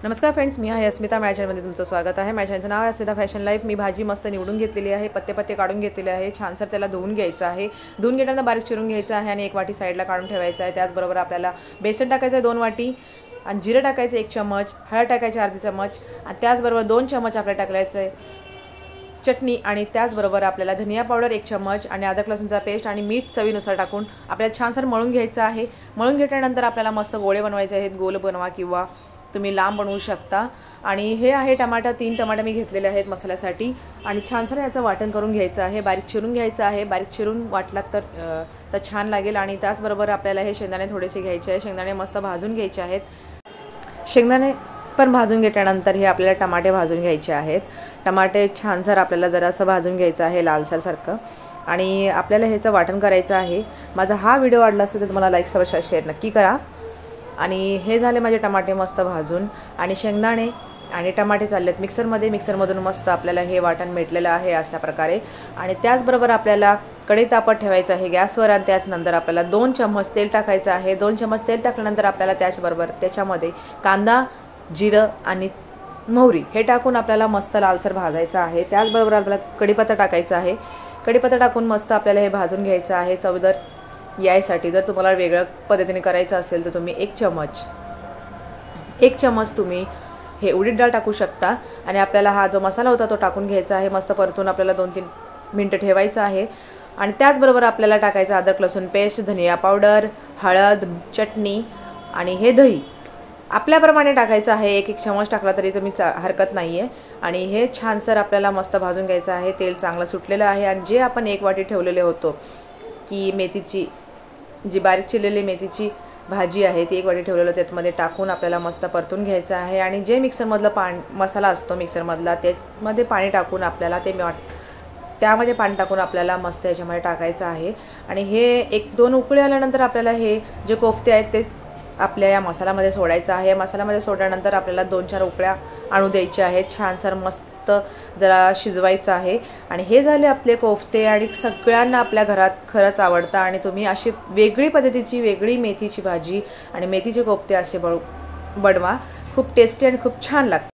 नमस्कार फ्रेंड्स, मी आहे अस्मिता. माझ्या चॅनलमध्ये तुमचं स्वागत आहे. माझ्या चॅनलचं नाव आहे अस्मिता फॅशन लाईफ. मी भाजी मस्त निवडून घेतलेली आहे, पत्ते काढून घेतलेले आहे. छानसर त्याला धुवून घ्यायचं आहे. धुवून घेताना बारीक चिरून घ्यायचं आहे आणि एक वाटी साईडला काढून ठेवायचं आहे. त्याचबरोबर आपल्याला बेसन टाकायचं आहे 2 वाटी आणि जिरं टाकायचं 1 चम्मच, हळद टाकायची अर्धी चम्मच आणि त्याचबरोबर 2 चम्मच आपल्याला टाकायचं आहे चटणी आणि त्याचबरोबर आपल्याला धनिया पावडर 1 चम्मच आणि अद्रक लसूणचा पेस्ट आणि मीठ चवीनुसार टाकून आपल्याला छानसर मळून घ्यायचं आहे. मळून घेतल्यानंतर आपल्याला मस्त गोळे बनवायचे आहेत. गोल बनवा किंवा तुम्ही लांब बनवू शकता. आणि हे आहे टमाटा, 3 टमाटे मी घेतलेले आहेत मसाल्यासाठी आणि छानसर याचं वाटण करून घ्यायचं आहे. बारीक चिरून घ्यायचं आहे. बारीक चिरून वाटलात तर छान लागेल. आणि त्याचबरोबर आपल्याला हे शेंगदाणे थोडेसे घ्यायचे आहे. शेंगदाणे मस्त भाजून घ्यायचे आहेत. शेंगदाणे पण भाजून घेतल्यानंतर हे आपल्याला टमाटे भाजून घ्यायचे आहेत. टमाटे छानसर आपल्याला जरासं भाजून घ्यायचं आहे लालसरसारखं आणि आपल्याला ह्याचं वाटण करायचं आहे. माझा हा व्हिडिओ आवडला असेल तर तुम्हाला लाईक सबस्क्राईब शेअर नक्की करा. आणि हे झाले माझे टमाटे मस्त भाजून आणि शेंगदाणे आणि टमाटे चाललेत मिक्सरमधून मस्त आपल्याला हे वाटण भेटलेलं आहे अशा प्रकारे. आणि त्याचबरोबर आपल्याला कढई तापत ठेवायचं आहे गॅसवर आणि त्याचनंतर आपल्याला 2 चम्मच तेल टाकायचं आहे. 2 चम्मच तेल टाकल्यानंतर आपल्याला त्याचबरोबर त्याच्यामध्ये कांदा, जिरं आणि मोहरी हे टाकून आपल्याला मस्त लालसर भाजायचं आहे. त्याचबरोबर आपल्याला कढीपत्ता टाकायचा आहे. कढीपत्ता टाकून मस्त आपल्याला हे भाजून घ्यायचं आहे चवदार यायसाठी. जर तुम्हाला वेगळ्या पद्धतीने करायचं असेल तर तुम्ही 1 चम्मच तुम्ही हे उडीद डाळ टाकू शकता. आणि आपल्याला हा जो मसाला होता तो टाकून घ्यायचा आहे. मस्त परतून आपल्याला 2-3 मिनिटं ठेवायचं आहे. आणि त्याचबरोबर आपल्याला टाकायचं अद्रक लसूण पेस्ट, धनिया पावडर, हळद, चटणी आणि हे दही आपल्याप्रमाणे टाकायचं आहे. 1 चम्मच टाकला तरी तुम्ही हरकत नाही आहे. आणि हे छानसर आपल्याला मस्त भाजून घ्यायचं आहे. तेल चांगलं सुटलेलं आहे. आणि जे आपण 1 वाटी ठेवलेले होतो की मेथीची जी बारीक चिरलेली मेथीची भाजी आहे ती 1 वाटी ठेवलेलं त्यामध्ये टाकून आपल्याला मस्त परतून घ्यायचं आहे. आणि जे मिक्सरमधलं मसाला असतो मिक्सरमधला त्यामध्ये पाणी टाकून आपल्याला त्यामध्ये पाणी टाकून आपल्याला मस्त याच्यामध्ये टाकायचं आहे. आणि हे 1-2 उकळी आल्यानंतर आपल्याला हे जे कोफ्ते आहेत ते आपल्या या मसाल्यामध्ये सोडायचं आहे. या मसाल्यामध्ये सोडल्यानंतर आपल्याला 2-4 उकळ्या आणू द्यायच्या आहेत. छानसर मस्त जरा शिजवायचं आहे. आणि हे झाले आपले कोफ्ते आणि सगळ्यांना आपल्या घरात खरंच आवडतं. आणि तुम्ही अशी वेगळी पद्धतीची वेगळी मेथीची भाजी आणि मेथीचे कोफ्ते असे बनवा. खूप टेस्टी आणि खूप छान लागतात.